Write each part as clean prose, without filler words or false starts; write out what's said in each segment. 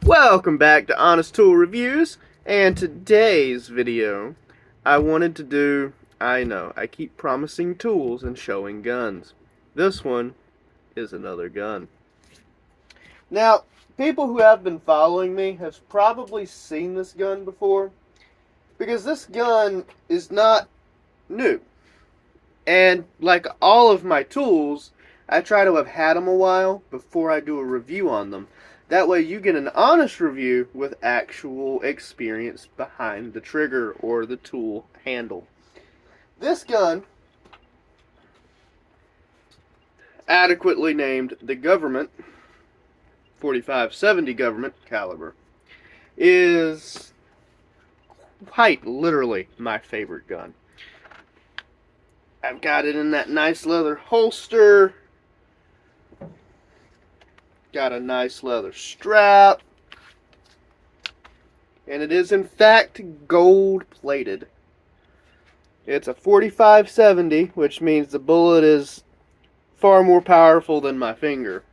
Welcome back to Honest Tool Reviews, and today's video I wanted to do, I know, I keep promising tools and showing guns. This one is another gun. Now, people who have been following me have probably seen this gun before, because this gun is not new. And like all of my tools, I try to have had them a while before I do a review on them. That way you get an honest review with actual experience behind the trigger or the tool handle. This gun, adequately named the Government 4570 Government caliber, is quite literally my favorite gun. I've got it in that nice leather holster. Got a nice leather strap. And it is in fact gold plated. It's a 4570, which means the bullet is far more powerful than my finger.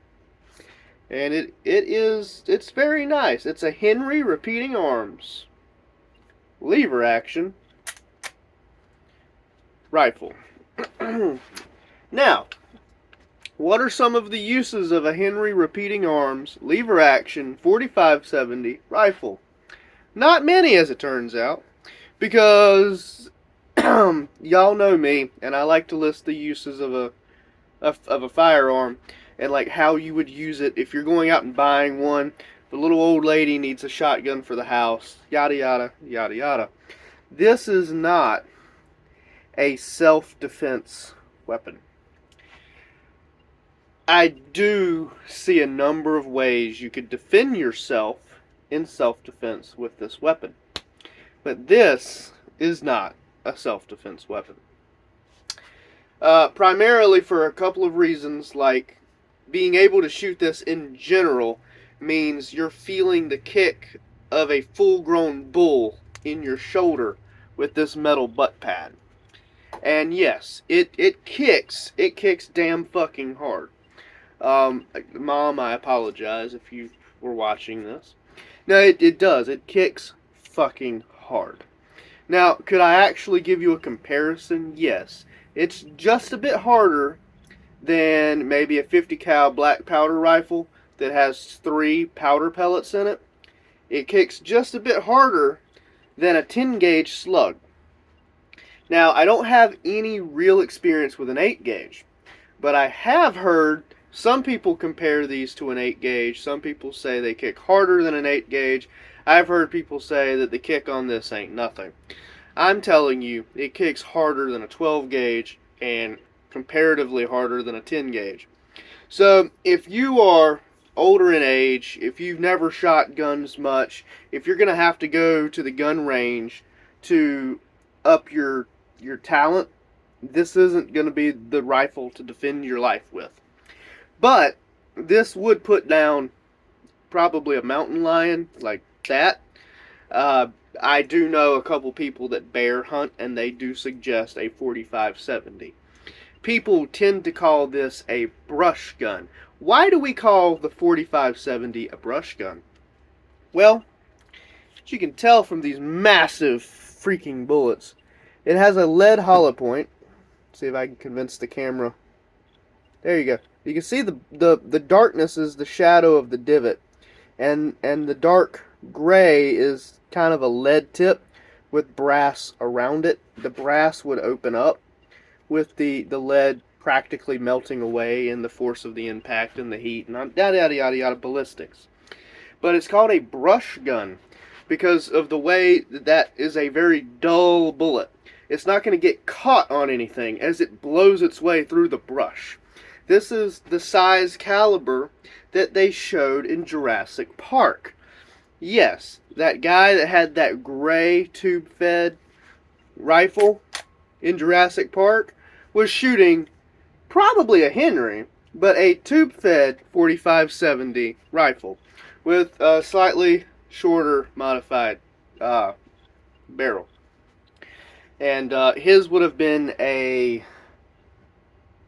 And it's very nice. It's a Henry repeating arms lever action rifle. Now, what are some of the uses of a Henry repeating arms lever action 4570 rifle? Not many, as it turns out, because y'all know me, and I like to list the uses of a firearm and like how you would use it if you're going out and buying one. The little old lady needs a shotgun for the house, yada yada yada yada. This is not a self-defense weapon. I do see a number of ways you could defend yourself in self-defense with this weapon. But this is not a self-defense weapon. Primarily for a couple of reasons, like being able to shoot this in general means you're feeling the kick of a full-grown bull in your shoulder with this metal butt pad. And yes, it kicks. It kicks damn fucking hard. Mom, I apologize if you were watching this. No, it does. It kicks fucking hard. Now, could I actually give you a comparison? Yes. It's just a bit harder than maybe a 50 cal black powder rifle that has 3 powder pellets in it. It kicks just a bit harder than a 10 gauge slug. Now, I don't have any real experience with an 8 gauge, but I have heard some people compare these to an 8 gauge. Some people say they kick harder than an 8 gauge. I've heard people say that the kick on this ain't nothing. I'm telling you, it kicks harder than a 12 gauge and comparatively harder than a 10 gauge. So if you are older in age, if you've never shot guns much, if you're going to have to go to the gun range to up your talent, this isn't going to be the rifle to defend your life with. But this would put down probably a mountain lion like that. I do know a couple people that bear hunt, and they do suggest a 4570. People tend to call this a brush gun. Why do we call the 4570 a brush gun? Well, as you can tell from these massive freaking bullets, it has a lead hollow point. See if I can convince the camera. There you go. You can see the darkness is the shadow of the divot, and the dark gray is kind of a lead tip with brass around it. The brass would open up with the lead practically melting away in the force of the impact and the heat and yada yada yada yada ballistics. But it's called a brush gun because of the way that is a very dull bullet. It's not going to get caught on anything as it blows its way through the brush. This is the size caliber that they showed in Jurassic Park. Yes, that guy that had that gray tube-fed rifle in Jurassic Park was shooting probably a Henry, but a tube-fed 4570 rifle with a slightly shorter modified barrel. And his would have been a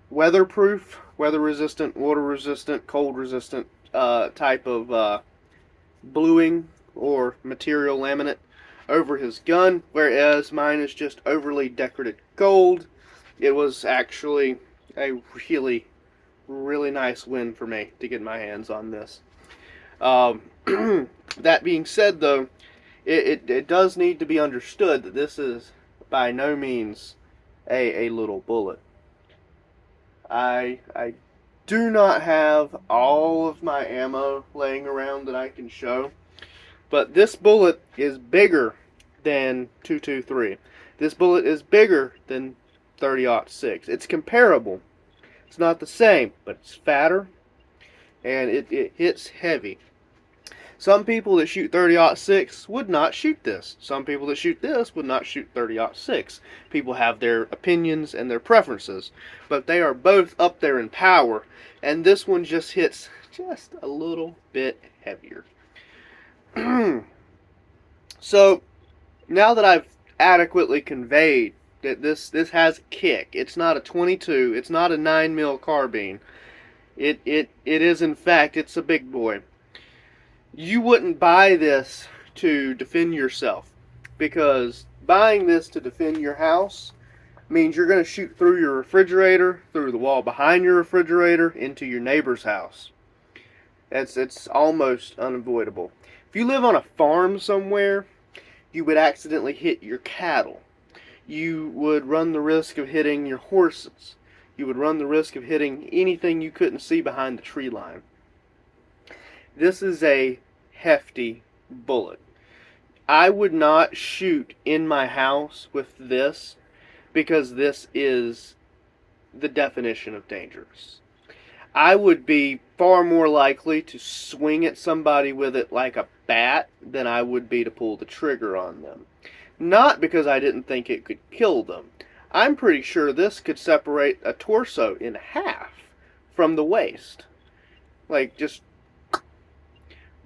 weatherproof, weather resistant, water resistant, cold resistant type of bluing or material laminate over his gun, whereas mine is just overly decorated gold. It was actually a really, really nice win for me to get my hands on this. Um, that being said, though, it does need to be understood that this is by no means a little bullet. I do not have all of my ammo laying around that I can show, but this bullet is bigger than 223. This bullet is bigger than 30-06. It's comparable. It's not the same, but it's fatter and it hits heavy. Some people that shoot 30-06 would not shoot this. Some people that shoot this would not shoot 30-06. People have their opinions and their preferences, but they are both up there in power, and this one just hits just a little bit heavier. So, now that I've adequately conveyed that this has a kick, it's not a 22, it's not a 9mm carbine. It is, in fact, it's a big boy. You wouldn't buy this to defend yourself, because buying this to defend your house means you're going to shoot through your refrigerator, through the wall behind your refrigerator, into your neighbor's house. It's almost unavoidable. If you live on a farm somewhere, you would accidentally hit your cattle. You would run the risk of hitting your horses. You would run the risk of hitting anything you couldn't see behind the tree line. This is a hefty bullet. I would not shoot in my house with this, because this is the definition of dangerous. I would be far more likely to swing at somebody with it like a bat than I would be to pull the trigger on them. Not because I didn't think it could kill them. I'm pretty sure this could separate a torso in half from the waist. Like, just...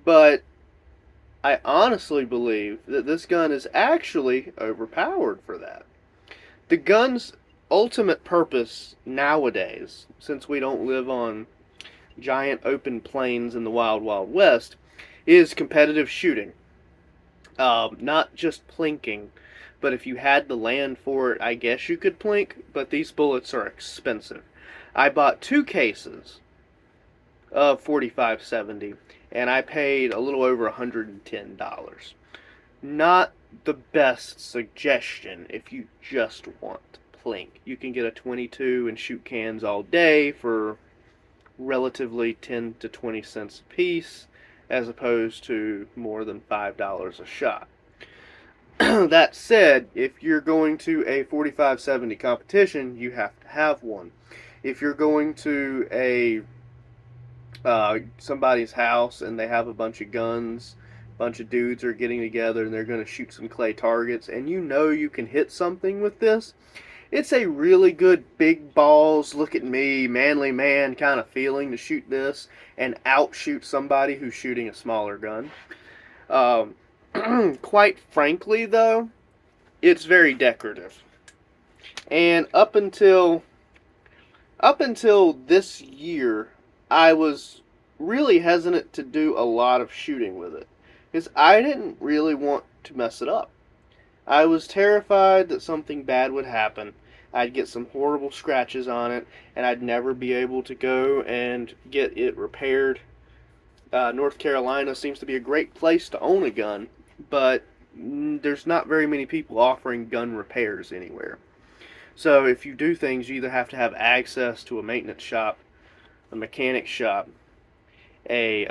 But I honestly believe that this gun is actually overpowered for that. The gun's ultimate purpose nowadays, since we don't live on giant open plains in the wild, wild west, is competitive shooting. Not just plinking, but if you had the land for it, I guess you could plink, but these bullets are expensive. I bought 2 cases of 45-70, and I paid a little over $110. Not the best suggestion if you just want to plink. You can get a 22 and shoot cans all day for relatively 10 to 20 cents a piece, as opposed to more than $5 a shot. That said, if you're going to a 45-70 competition, you have to have one. If you're going to a somebody's house and they have a bunch of guns, a bunch of dudes are getting together and they're going to shoot some clay targets, and you know you can hit something with this, it's a really good big balls, look at me, manly man kind of feeling to shoot this and outshoot somebody who's shooting a smaller gun. Quite frankly, though, it's very decorative. And up until this year, I was really hesitant to do a lot of shooting with it, because I didn't really want to mess it up. I was terrified that something bad would happen. I'd get some horrible scratches on it, and I'd never be able to go and get it repaired. North Carolina seems to be a great place to own a gun, but there's not very many people offering gun repairs anywhere. So if you do things, you either have to have access to a maintenance shop, a mechanic shop, a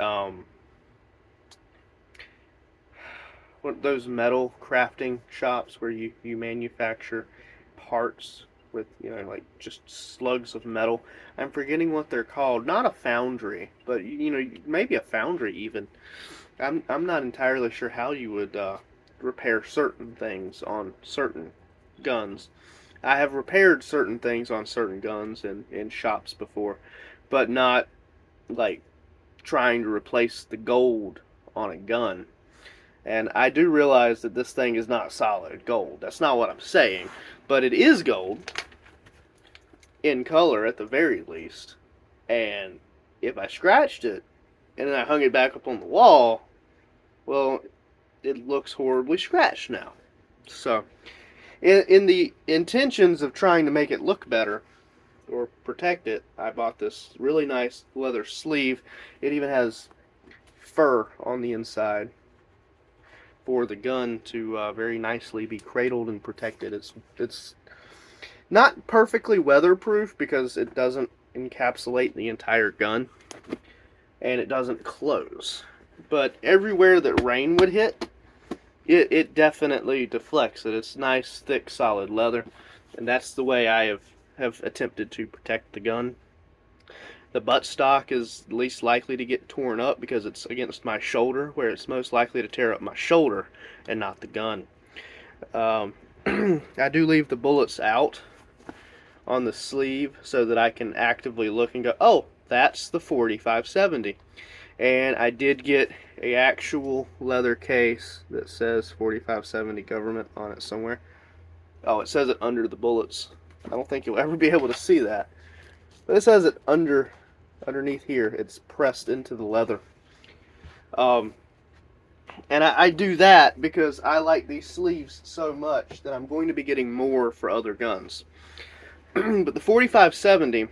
those metal crafting shops where you manufacture parts with, like just slugs of metal. I'm forgetting what they're called. Not a foundry, but maybe a foundry even. I'm not entirely sure how you would repair certain things on certain guns. I have repaired certain things on certain guns in shops before, but not like trying to replace the gold on a gun. And I do realize that this thing is not solid gold. That's not what I'm saying. But it is gold, in color at the very least. And if I scratched it, and then I hung it back up on the wall, Well, it looks horribly scratched now. So, in the intentions of trying to make it look better or protect it, I bought this really nice leather sleeve. It even has fur on the inside for the gun to very nicely be cradled and protected. It's not perfectly weatherproof because it doesn't encapsulate the entire gun and it doesn't close. But everywhere that rain would hit, it definitely deflects it. It's nice, thick, solid leather, and that's the way I have attempted to protect the gun. The buttstock is least likely to get torn up because it's against my shoulder, where it's most likely to tear up my shoulder and not the gun. Um, I do leave the bullets out on the sleeve so that I can actively look and go, oh, that's the 4570. And I did get a actual leather case that says 4570 government on it somewhere. Oh, it says it under the bullets. I don't think you'll ever be able to see that. But it says it underneath here. It's pressed into the leather. And I do that because I like these sleeves so much that I'm going to be getting more for other guns. But the 4570,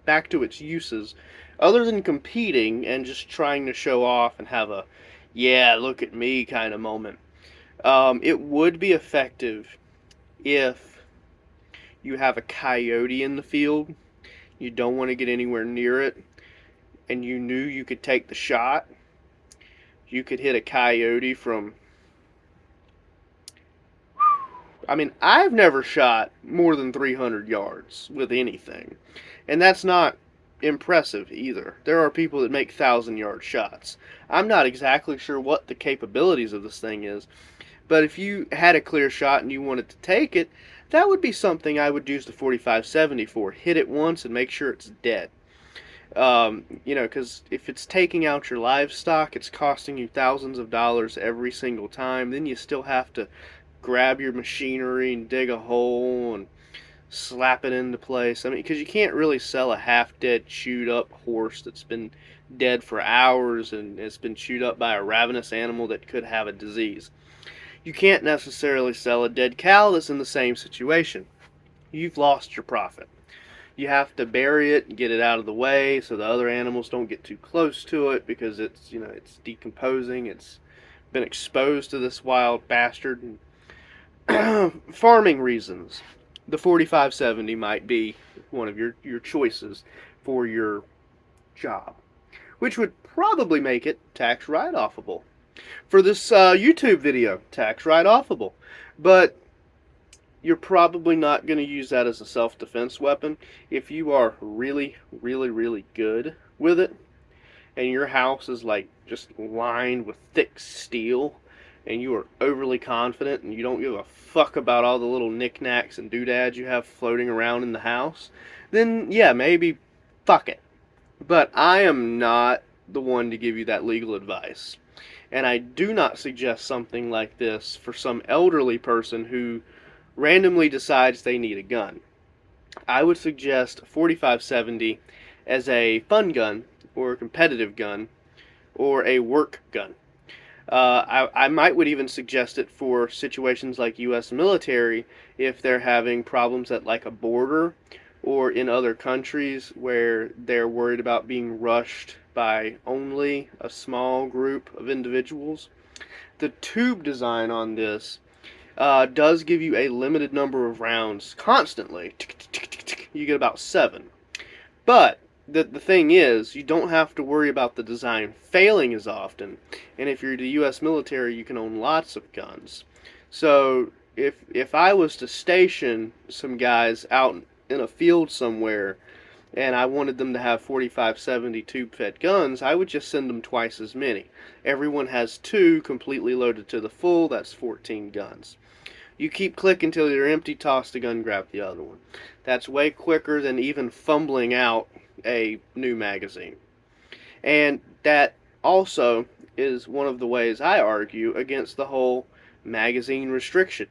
back to its uses, other than competing and just trying to show off and have a, yeah, look at me kind of moment, it would be effective if you have a coyote in the field, you don't want to get anywhere near it, and you knew you could take the shot. You could hit a coyote from, I mean, I've never shot more than 300 yards with anything. And that's not impressive either. There are people that make 1,000-yard shots. I'm not exactly sure what the capabilities of this thing is, but if you had a clear shot and you wanted to take it, that would be something I would use the 4570 for. Hit it once and make sure it's dead. Because if it's taking out your livestock, it's costing you thousands of dollars every single time. Then you still have to grab your machinery and dig a hole and slap it into place. I mean, because you can't really sell a half-dead, chewed-up horse that's been dead for hours and it's been chewed up by a ravenous animal that could have a disease. You can't necessarily sell a dead cow that's in the same situation. You've lost your profit. You have to bury it and get it out of the way so the other animals don't get too close to it because it's decomposing. It's been exposed to this wild bastard. And farming reasons, the 4570 might be one of your choices for your job, which would probably make it tax write-offable. For this YouTube video, tax write-offable. But you're probably not going to use that as a self-defense weapon. If you are really, really, really good with it, and your house is like just lined with thick steel, and you are overly confident, and you don't give a fuck about all the little knickknacks and doodads you have floating around in the house, then yeah, maybe fuck it. But I am not the one to give you that legal advice. And I do not suggest something like this for some elderly person who randomly decides they need a gun. I would suggest 4570 as a fun gun or a competitive gun or a work gun. I would even suggest it for situations like U.S. military if they're having problems at like a border or in other countries where they're worried about being rushed by only a small group of individuals. The tube design on this does give you a limited number of rounds constantly. You get about 7. But the thing is, you don't have to worry about the design failing as often. And if you're the U.S. military, you can own lots of guns. So if I was to station some guys out in a field somewhere and I wanted them to have 4570 tube-fed guns, I would just send them twice as many. Everyone has 2 completely loaded to the full. That's 14 guns. You keep clicking until you're empty, toss the gun, grab the other one. That's way quicker than even fumbling out a new magazine. And that also is one of the ways I argue against the whole magazine restriction.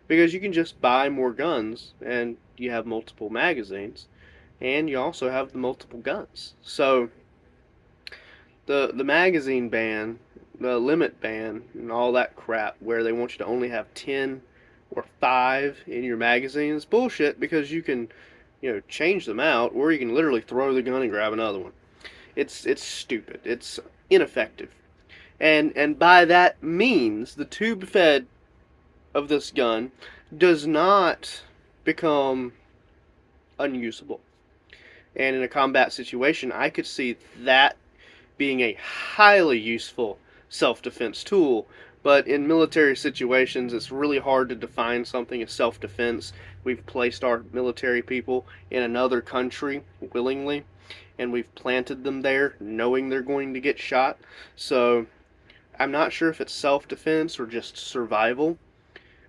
Because you can just buy more guns and you have multiple magazines and you also have the multiple guns. So the magazine ban the limit ban and all that crap where they want you to only have 10 or 5 in your magazine is bullshit, because you can, change them out, or you can literally throw the gun and grab another one. It's stupid. It's ineffective. And by that means, the tube fed of this gun does not become unusable. And in a combat situation, I could see that being a highly useful self-defense tool. But in military situations, it's really hard to define something as self-defense. We've placed our military people in another country willingly, and we've planted them there knowing they're going to get shot. So I'm not sure if it's self-defense or just survival.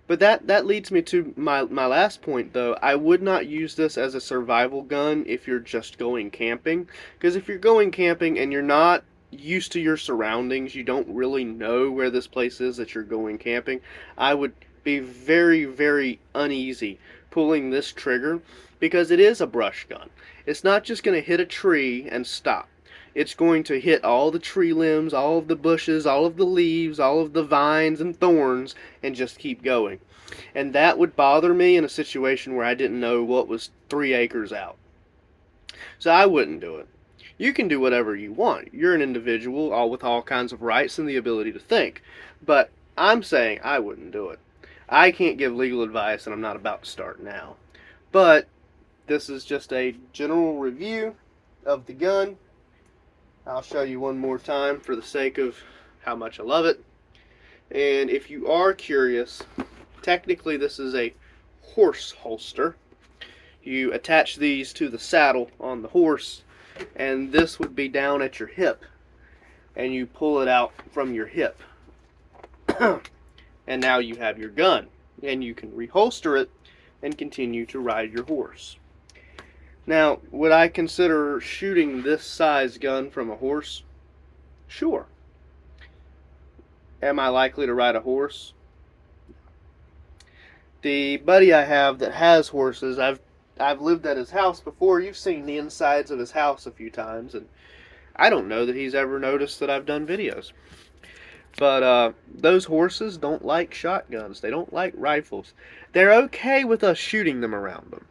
But that leads me to my last point, though. I would not use this as a survival gun if you're just going camping. Because if you're going camping and you're not used to your surroundings, you don't really know where this place is that you're going camping, I would be very, very uneasy pulling this trigger, because it is a brush gun. It's not just going to hit a tree and stop. It's going to hit all the tree limbs, all of the bushes, all of the leaves, all of the vines and thorns, and just keep going. And that would bother me in a situation where I didn't know what was 3 acres out. So I wouldn't do it. You can do whatever you want. You're an individual, all with all kinds of rights and the ability to think. But I'm saying I wouldn't do it. I can't give legal advice, and I'm not about to start now. But this is just a general review of the gun. I'll show you one more time for the sake of how much I love it. And if you are curious, technically this is a horse holster. You attach these to the saddle on the horse, and this would be down at your hip, and you pull it out from your hip. And now you have your gun, and you can reholster it and continue to ride your horse. Now, would I consider shooting this size gun from a horse? Sure. Am I likely to ride a horse? The buddy I have that has horses, I've lived at his house before. You've seen the insides of his house a few times, and I don't know that he's ever noticed that I've done videos. But those horses don't like shotguns. They don't like rifles. They're okay with us shooting them around them.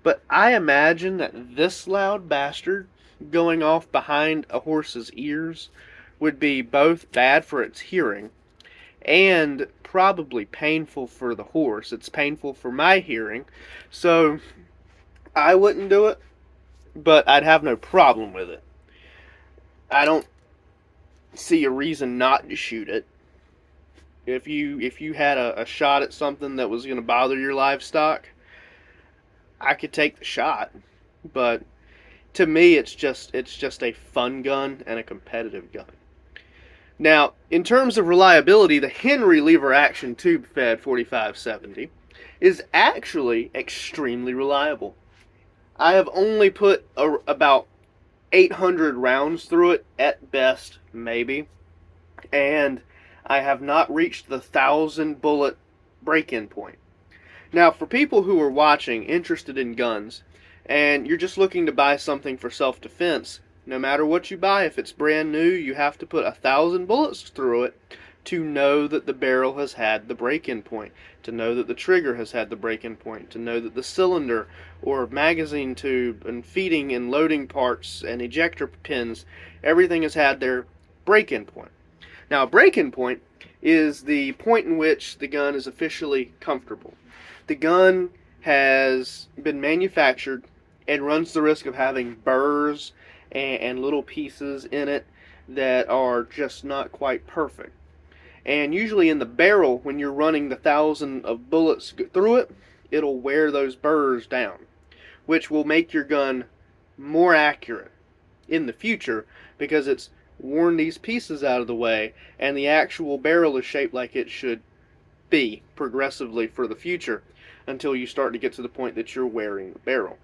But I imagine that this loud bastard going off behind a horse's ears would be both bad for its hearing and probably painful for the horse. It's painful for my hearing, so I wouldn't do it, but I'd have no problem with it. I don't see a reason not to shoot it. If you had a shot at something that was going to bother your livestock, I could take the shot, but to me it's just a fun gun and a competitive gun. Now, in terms of reliability, the Henry lever action tube fed 4570 is actually extremely reliable. I have only put about 800 rounds through it at best, maybe, and I have not reached the 1,000 bullet break-in point. Now, for people who are watching, interested in guns, and you're just looking to buy something for self-defense, no matter what you buy, if it's brand new, you have to put 1,000 bullets through it to know that the barrel has had the break-in point, to know that the trigger has had the break-in point, to know that the cylinder or magazine tube and feeding and loading parts and ejector pins, everything has had their break-in point. Now, a break-in point is the point in which the gun is officially comfortable. The gun has been manufactured and runs the risk of having burrs and little pieces in it that are just not quite perfect. And usually in the barrel, when you're running the 1,000 of bullets through it, it'll wear those burrs down, which will make your gun more accurate in the future because it's worn these pieces out of the way and the actual barrel is shaped like it should be progressively for the future until you start to get to the point that you're wearing the barrel.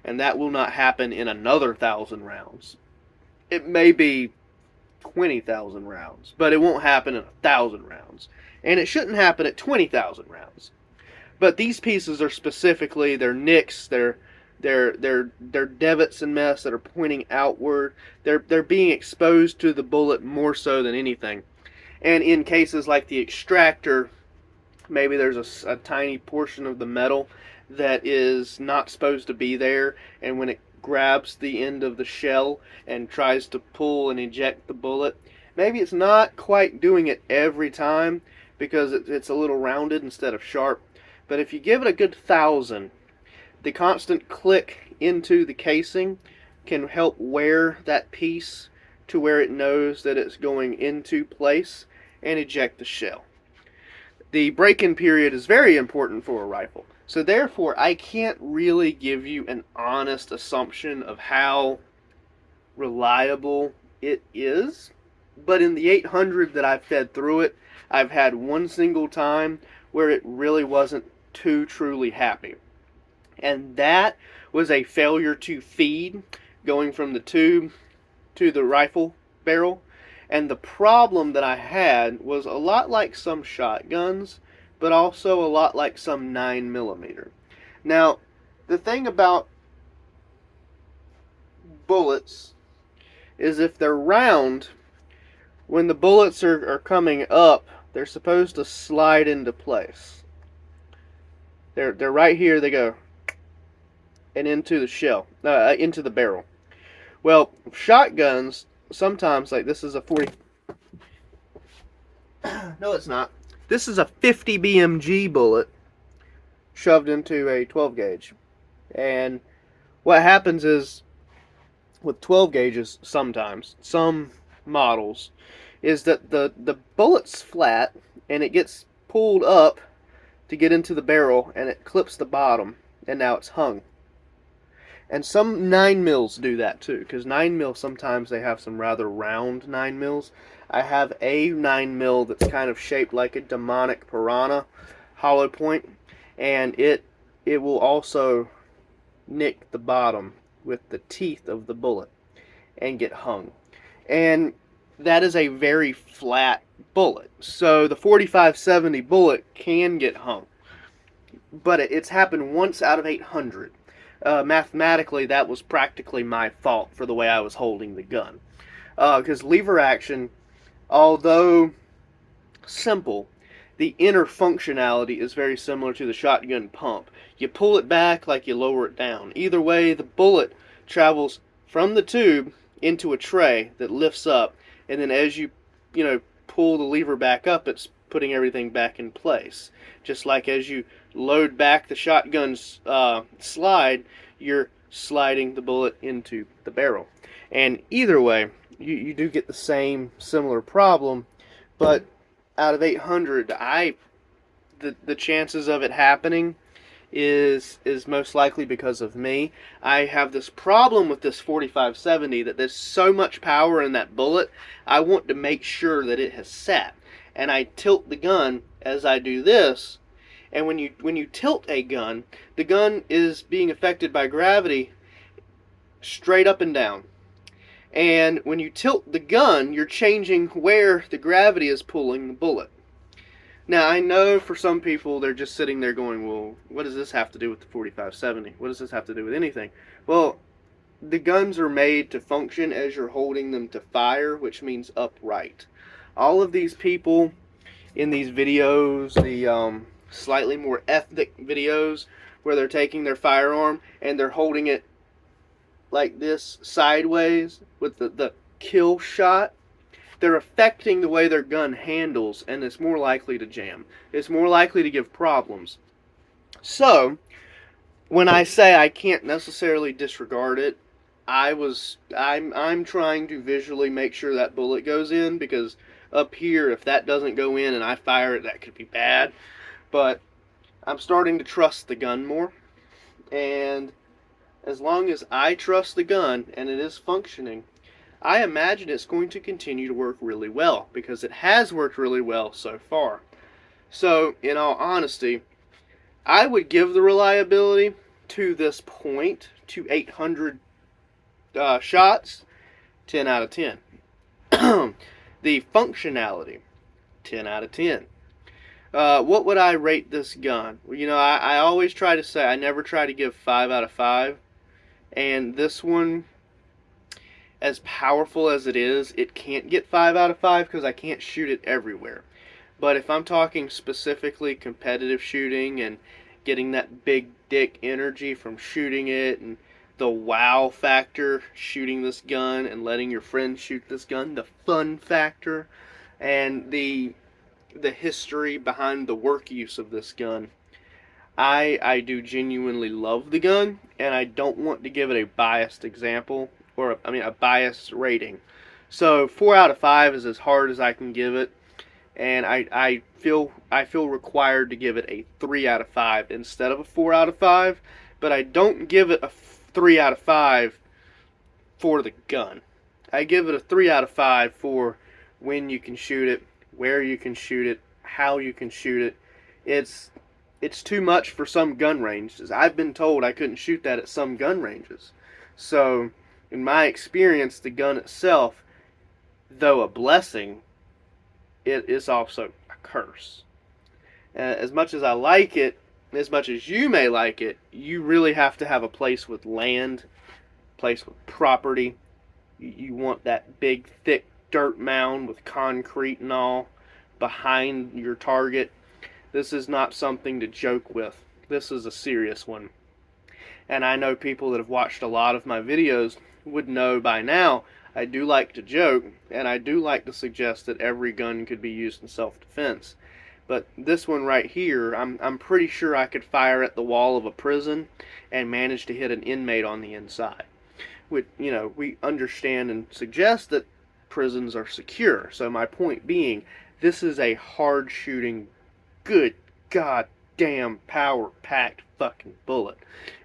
And that will not happen in another 1,000 rounds. It may be 20,000 rounds, but it won't happen in 1,000 rounds. And it shouldn't happen at 20,000 rounds. But these pieces are specifically, they're nicks, they're divots and mess that are pointing outward. They're being exposed to the bullet more so than anything. And in cases like the extractor, maybe there's a tiny portion of the metal that is not supposed to be there, and when it grabs the end of the shell and tries to pull and eject the bullet, maybe it's not quite doing it every time because it's a little rounded instead of sharp. But if you give it a good 1,000, the constant click into the casing can help wear that piece to where it knows that it's going into place and eject the shell. The break-in period is very important for a rifle. So therefore, I can't really give you an honest assumption of how reliable it is. But in the 800 that I've fed through it, I've had one single time where it really wasn't too truly happy. And that was a failure to feed going from the tube to the rifle barrel. And the problem that I had was a lot like some shotguns, but also a lot like some 9mm. Now, the thing about bullets is if they're round, when the bullets are coming up, they're supposed to slide into place. They're right here, they go, and into the shell, into the barrel. Well, shotguns, sometimes, like this is a 40... No, it's not. This is a 50 BMG bullet shoved into a 12 gauge. And what happens is, with 12 gauges sometimes, some models, is that the bullet's flat and it gets pulled up to get into the barrel and it clips the bottom and now it's hung. And some 9mm do that too, because 9mm sometimes they have some rather round 9mm. I have a 9mm that's kind of shaped like a demonic piranha hollow point, and it will also nick the bottom with the teeth of the bullet and get hung. And that is a very flat bullet. So the 4570 bullet can get hung. But it's happened once out of 800. Mathematically, that was practically my fault for the way I was holding the gun. Because lever action, although simple, the inner functionality is very similar to the shotgun pump. You pull it back like you lower it down. Either way, the bullet travels from the tube into a tray that lifts up, and then as you pull the lever back up, it's putting everything back in place. Just like as you load back the shotgun's slide, you're sliding the bullet into the barrel. And either way, you do get the same similar problem, but out of 800, the chances of it happening is most likely because of me. I have this problem with this 4570 that there's so much power in that bullet, I want to make sure that it has sat. And I tilt the gun as I do this, and when you tilt a gun, the gun is being affected by gravity straight up and down. And when you tilt the gun, you're changing where the gravity is pulling the bullet. Now, I know for some people, they're just sitting there going, well, what does this have to do with the 4570? What does this have to do with anything? Well, the guns are made to function as you're holding them to fire, which means upright. All of these people in these videos, the slightly more ethnic videos, where they're taking their firearm and they're holding it like this sideways with the kill shot, they're affecting the way their gun handles, and it's more likely to jam. It's more likely to give problems. So, when I say I can't necessarily disregard it, I'm trying to visually make sure that bullet goes in, because up here, if that doesn't go in and I fire it, that could be bad. But I'm starting to trust the gun more, and as long as I trust the gun and it is functioning, I imagine it's going to continue to work really well, because it has worked really well so far. So, in all honesty, I would give the reliability to this point, to 800 shots, 10 out of 10. The functionality, 10 out of 10. What would I rate this gun? Well, I always try to say I never try to give 5 out of 5. And this one, as powerful as it is, it can't get 5 out of 5 because I can't shoot it everywhere. But if I'm talking specifically competitive shooting and getting that big dick energy from shooting it, and the wow factor shooting this gun and letting your friends shoot this gun, the fun factor, and the history behind the work use of this gun, I do genuinely love the gun, and I don't want to give it a biased example, or I mean a biased rating. So 4 out of 5 is as hard as I can give it, and I feel required to give it a 3 out of 5 instead of a 4 out of 5. But I don't give it a 3 out of 5 for the gun. I give it a 3 out of 5 for when you can shoot it, where you can shoot it, how you can shoot it. It's too much for some gun ranges. I've been told I couldn't shoot that at some gun ranges. So, in my experience, the gun itself, though a blessing, it is also a curse. As much as I like it, as much as you may like it, you really have to have a place with land, place with property. You want that big, thick dirt mound with concrete and all behind your target. This is not something to joke with. This is a serious one. And I know people that have watched a lot of my videos would know by now I do like to joke, and I do like to suggest that every gun could be used in self-defense. But this one right here, I'm pretty sure I could fire at the wall of a prison and manage to hit an inmate on the inside. We understand and suggest that prisons are secure. So my point being, this is a hard shooting, good goddamn power-packed fucking bullet.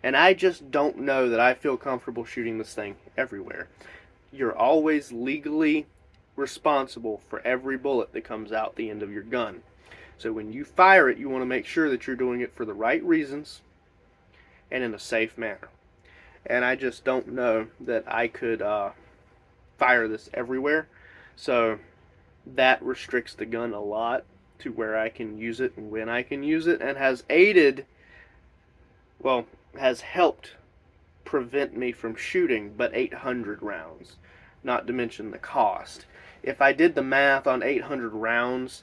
And I just don't know that I feel comfortable shooting this thing everywhere. You're always legally responsible for every bullet that comes out the end of your gun. So when you fire it, you want to make sure that you're doing it for the right reasons and in a safe manner. And I just don't know that I could fire this everywhere. So that restricts the gun a lot to where I can use it and when I can use it, and has helped prevent me from shooting but 800 rounds, not to mention the cost. If I did the math on 800 rounds,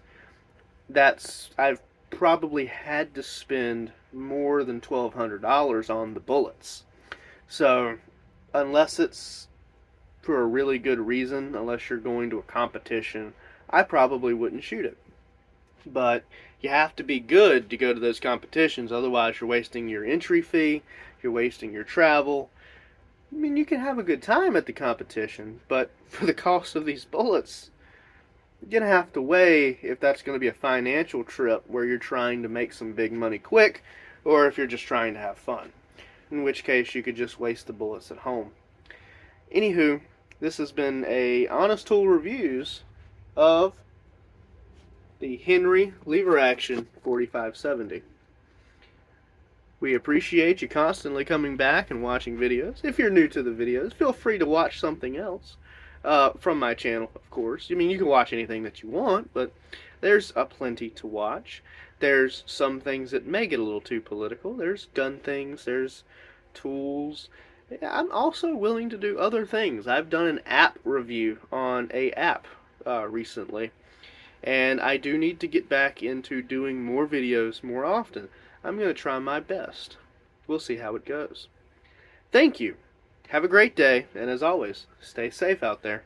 I've probably had to spend more than $1,200 on the bullets. So unless it's for a really good reason, unless you're going to a competition, I probably wouldn't shoot it. But you have to be good to go to those competitions, otherwise you're wasting your entry fee, you're wasting your travel. I mean, you can have a good time at the competition, but for the cost of these bullets, you're going to have to weigh if that's going to be a financial trip where you're trying to make some big money quick, or if you're just trying to have fun. In which case, you could just waste the bullets at home. Anywho, this has been a Honest Tool Reviews of the Henry Lever Action 4570. We appreciate you constantly coming back and watching videos. If you're new to the videos, feel free to watch something else from my channel, of course. I mean, you can watch anything that you want, but there's plenty to watch. There's some things that may get a little too political. There's gun things, there's tools. I'm also willing to do other things. I've done an app review on a app recently. And I do need to get back into doing more videos more often. I'm going to try my best. We'll see how it goes. Thank you. Have a great day, and as always, stay safe out there.